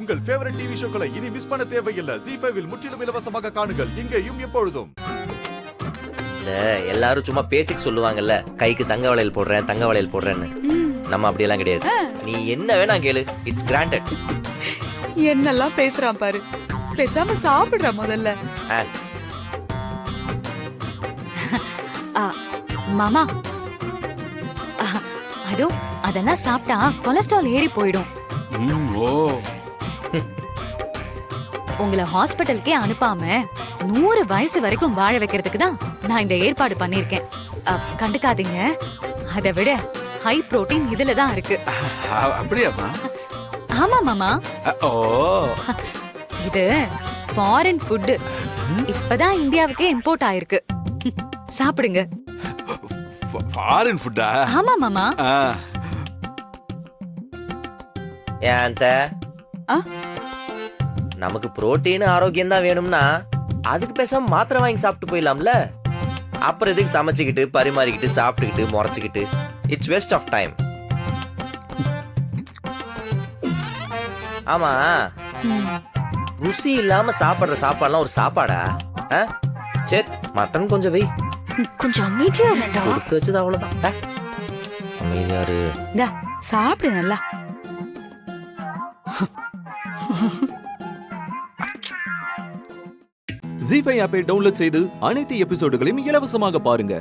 உங்கள் favourite TV ஷோக்களை இனி miss பண்ண தேவையில்லை. ஜீ5 இல் முற்றிலும் இலவசமாக காணுங்கள். இங்கேயும் எப்பொழுதும். எல்லாரும் சும்மா பேச்சுக்கு சொல்லுவாங்கல்ல, கைக்கு தங்க வளையல் போடுறேன் தங்க வளையல் போடுறேன்னு. நம்ம அப்படியெல்லாம் கிடையாது. நீ என்ன வேணா கேளு, இட்ஸ் கிராண்டட். என்னெல்லாம் பேசுறான் பாரு. பேசாம சாப்பிடுற முதல்ல. மாமா, அதோ அதெல்லாம் சாப்பிட்டா கொலஸ்ட்ரால் ஏறி போயிடும். உங்களை ஹாஸ்பிட்டலுக்கே அனுப்பாம 100 வயசு வரைக்கும் வாழ வைக்கிறதுக்கு தான் நான் இந்த ஏற்பாடு பண்ணிருக்கேன். கண்டுக்காதீங்க. அதை விட ஹை புரோட்டீன் இதுல தான் இருக்கு. அப்படியாமா? ஆமா மாமா. ஓ, இது ஃபாரின் ஃபுட். இப்பதான் இந்தியாவுக்கே இம்போர்ட் ஆயிருக்கு. சாப்பிடுங்க. ஃபாரின் ஃபுட்டா? ஆமா மாமா. ஏன் நமக்கு புரோட்டீன் ஆரோக்கியம் தான் வேணும்னா அதுக்கு பேசாம மாத்திரை வாங்கி சாப்பிட்டு போயிடலாம்ல. அப்புறம் எதுக்கு சமைச்சுக்கிட்டு பரிமாறிக்கிட்டு சாப்பிட்டுக்கிட்டு முறைச்சுக்கிட்டு? It's waste of time. ஆமா, ருசி இல்லாம சாப்பிடுற சாப்பாடுலாம் ஒரு சாப்பாடா? சரி, மட்டன் கொஞ்சம் வை. கொஞ்சம் அமைதியா இருடா. கொடுத்து வச்சது அவ்வளவுதான். அமைதியாரு. சாப்பிடு நல்லா. ஜீ5 ஆப்பை டவுன்லோட் செய்து அனைத்து எபிசோடுகளையும் இலவசமாக பாருங்க.